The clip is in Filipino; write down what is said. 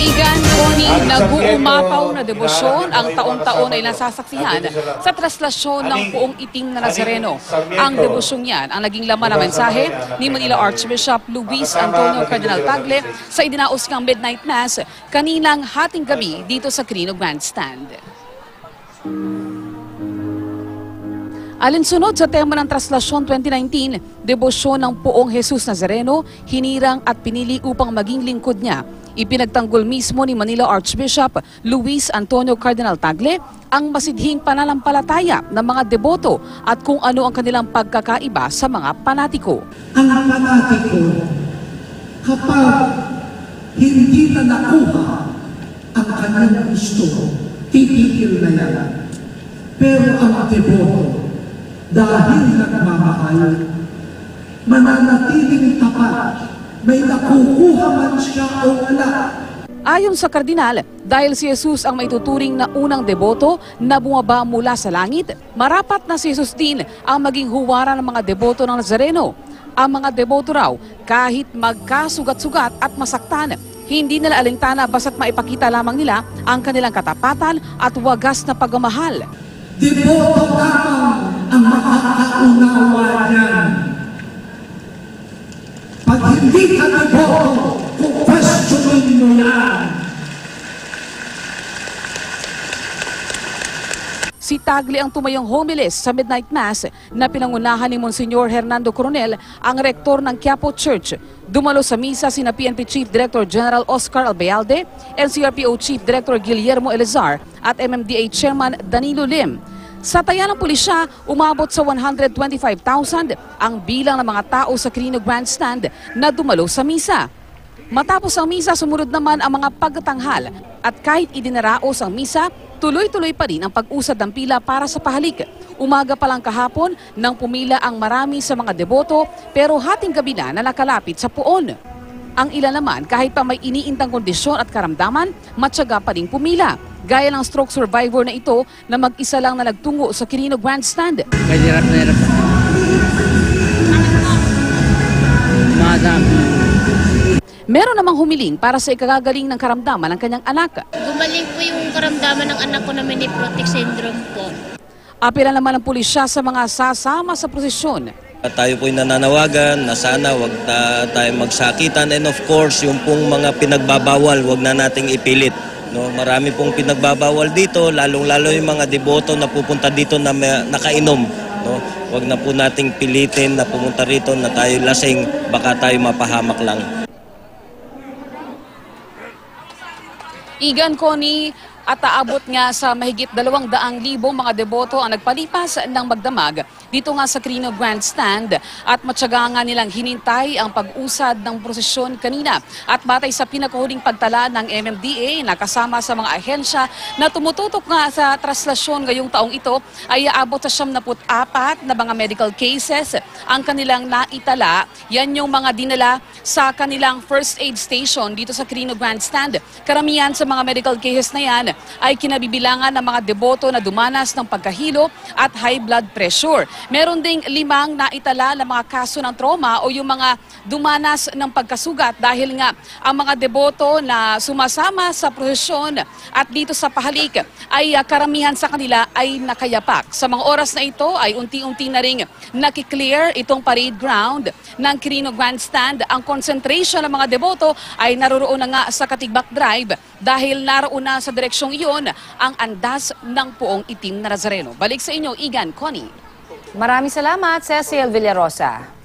Igan Connie, nag-uumapaw na debosyon ang taon-taon ay nasasaksihan sa traslasyon ng Puong Itim na Nazareno. Ang debosyong yan ang naging laman ng mensahe ni Manila Archbishop Luis Antonio Cardinal Tagle sa idinaos ng Midnight Mass kaninang hating gabi dito sa Quirino Grandstand. Alinsunod sa tema ng Traslasyon 2019, debosyon ng Poong Jesus Nazareno, hinirang at pinili upang maging lingkod niya. Ipinagtanggol mismo ni Manila Archbishop Luis Antonio Cardinal Tagle ang masidhing pananampalataya ng mga deboto at kung ano ang kanilang pagkakaiba sa mga panatiko. Ang panatiko, kapag hindi na nakuha ang kanyang gusto, titigil na yan. Pero ang deboto, dahil nagmamahal, mananatiling tapat, may nakukuha man siya o wala. Ayon sa kardinal, dahil si Jesus ang maituturing na unang deboto na bumaba mula sa langit, marapat na si Jesus din ang maging huwara ng mga deboto ng Nazareno. Ang mga deboto raw, kahit magkasugat-sugat at masaktan, hindi nila alintana basta't maipakita lamang nila ang kanilang katapatan at wagas na pagmamahal. Deboto lamang ang makakaunawa niyan. Pag hindi ka deboto, kukwestiyonin mo yan. Si Tagle ang tumayong homiles sa Midnight Mass na pinangunahan ni Monsignor Hernando Coronel, ang rektor ng Quiapo Church. Dumalo sa misa sina PNP Chief Director General Oscar Albayalde, NCRPO Chief Director Guillermo Elizar at MMDA Chairman Danilo Lim. Sa taya ng pulisya, umabot sa 125,000 ang bilang ng mga tao sa Quirino Grandstand na dumalo sa misa. Matapos ang misa, sumunod naman ang mga pagtatanghal at kahit idinaraos ang misa, tuloy-tuloy pa rin ang pag-usad ng pila para sa pahalik. Umaga pa lang kahapon nang pumila ang marami sa mga deboto pero hating gabi na nakalapit sa puon. Ang ilan naman kahit pa may iniintang kondisyon at karamdaman, matyaga pa rin pumila. Gaya ng stroke survivor na ito na mag-isa lang na nagtungo sa Quirino Grandstand. Hirap na hirap. Meron namang humiling para sa ikagagaling ng karamdaman ng kanyang anak. Gumaling po yung karamdaman ng anak ko na may nephrotic syndrome po. Apela naman ng pulisya sa mga sasama sa prosesyon. Tayo po'y nananawagan na sana wag tayo magsakitan and of course yung pong mga pinagbabawal wag na nating ipilit. No, marami pong pinagbabawal dito, lalong-lalo yung mga deboto na pupunta dito na nakainom. No? Wag na po nating pilitin na pumunta rito na tayo lasing, baka tayo mapahamak lang. Igan Connie, at aabot nga sa mahigit 200,000 mga deboto ang nagpalipas ng magdamag dito nga sa Quirino Grandstand at matyaga nga nilang hinintay ang pag-usad ng prosesyon kanina. At batay sa pinakahuling pagtala ng MMDA na kasama sa mga ahensya na tumututok nga sa traslasyon ngayong taong ito ay aabot sa 74 na mga medical cases ang kanilang naitala. Yan yung mga dinala sa kanilang first aid station dito sa Quirino Grandstand. Karamihan sa mga medical cases na yan ay kinabibilangan ng mga deboto na dumanas ng pagkahilo at high blood pressure. Meron ding 5 naitala na mga kaso ng trauma o yung mga dumanas ng pagkasugat dahil nga ang mga deboto na sumasama sa prosesyon at dito sa pahalik ay karamihan sa kanila ay nakayapak. Sa mga oras na ito ay unti-unti na ring nakiklear itong parade ground ng Quirino Grandstand. Ang concentration ng mga deboto ay naroroon na nga sa Katigbak Drive dahil naroon na sa direksyong iyon ang andas ng Poong Itim na Nazareno. Balik sa inyo, Igan, Connie. Maraming salamat, Cecil Villarosa.